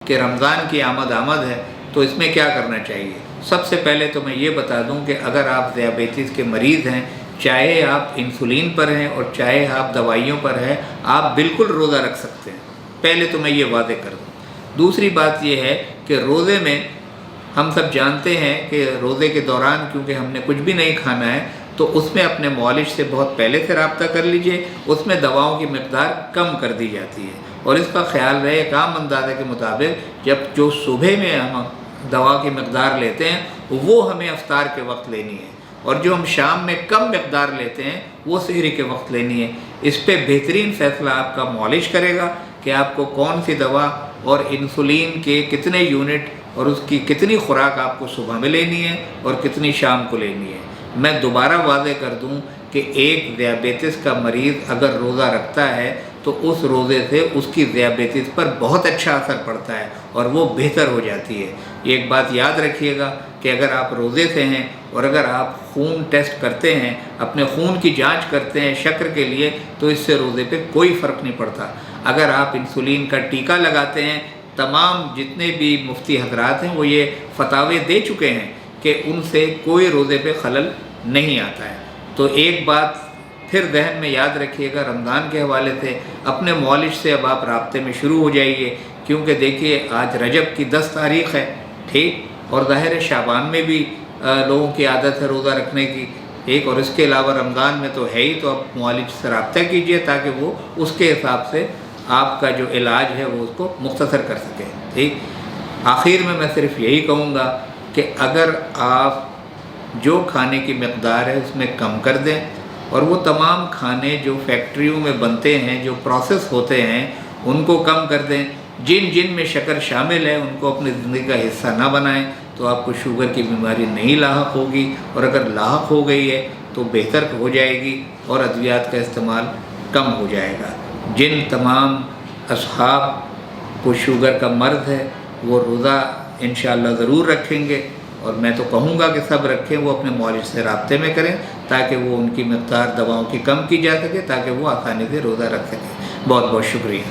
کہ رمضان کی آمد ہے تو اس میں کیا کرنا چاہیے۔ سب سے پہلے تو میں یہ بتا دوں کہ اگر آپ ذیابیطس کے مریض ہیں، چاہے آپ انسولین پر ہیں اور چاہے آپ دوائیوں پر ہیں، آپ بالکل روزہ رکھ سکتے ہیں۔ پہلے تو میں یہ واضح کر دوں۔ دوسری بات یہ ہے کہ روزے میں ہم سب جانتے ہیں کہ روزے کے دوران کیونکہ ہم نے کچھ بھی نہیں کھانا ہے تو اس میں اپنے معالج سے بہت پہلے سے رابطہ کر لیجئے۔ اس میں دواؤں کی مقدار کم کر دی جاتی ہے، اور اس کا خیال رہے ایک عام اندازے کے مطابق جب جو صبح میں ہم دوا کی مقدار لیتے ہیں وہ ہمیں افطار کے وقت لینی ہے، اور جو ہم شام میں کم مقدار لیتے ہیں وہ سحری کے وقت لینی ہے۔ اس پہ بہترین فیصلہ آپ کا معالج کرے گا کہ آپ کو کون سی دوا اور انسولین کے کتنے یونٹ اور اس کی کتنی خوراک آپ کو صبح میں لینی ہے اور کتنی شام کو لینی ہے۔ میں دوبارہ واضح کر دوں کہ ایک ذیابیطس کا مریض اگر روزہ رکھتا ہے تو اس روزے سے اس کی ذیابیطس پر بہت اچھا اثر پڑتا ہے اور وہ بہتر ہو جاتی ہے۔ ایک بات یاد رکھیے گا کہ اگر آپ روزے سے ہیں اور اگر آپ خون ٹیسٹ کرتے ہیں، اپنے خون کی جانچ کرتے ہیں شکر کے لیے، تو اس سے روزے پہ کوئی فرق نہیں پڑتا۔ اگر آپ انسولین کا ٹیکہ لگاتے ہیں، تمام جتنے بھی مفتی حضرات ہیں وہ یہ فتاوے دے چکے ہیں کہ ان سے کوئی روزے پہ خلل نہیں آتا ہے۔ تو ایک بات پھر ذہن میں یاد رکھیے گا رمضان کے حوالے سے، اپنے معالج سے اب آپ رابطے میں شروع ہو جائیے، کیونکہ دیکھیے آج رجب کی 10 تاریخ ہے، ٹھیک، اور ظاہر ہے شعبان میں بھی لوگوں کی عادت ہے روزہ رکھنے کی، ٹھیک، اور اس کے علاوہ رمضان میں تو ہے ہی، تو آپ معالج سے رابطہ کیجئے تاکہ وہ اس کے حساب سے آپ کا جو علاج ہے وہ اس کو مختصر کر سکے، ٹھیک۔ آخر میں صرف یہی کہوں گا کہ اگر آپ جو کھانے کی مقدار ہے اس میں کم کر دیں، اور وہ تمام کھانے جو فیکٹریوں میں بنتے ہیں، جو پروسیس ہوتے ہیں، ان کو کم کر دیں۔ جن میں شکر شامل ہے ان کو اپنی زندگی کا حصہ نہ بنائیں، تو آپ کو شوگر کی بیماری نہیں لاحق ہوگی، اور اگر لاحق ہو گئی ہے تو بہتر ہو جائے گی اور ادویات کا استعمال کم ہو جائے گا۔ جن تمام اصحاب کو شوگر کا مرض ہے وہ روزہ انشاءاللہ ضرور رکھیں گے، اور میں تو کہوں گا کہ سب رکھیں، وہ اپنے معالج سے رابطے میں کریں تاکہ وہ ان کی مقدار دواؤں کی کم کی جا سکے، تاکہ وہ آسانی سے روزہ رکھ سکیں۔ بہت بہت شکریہ۔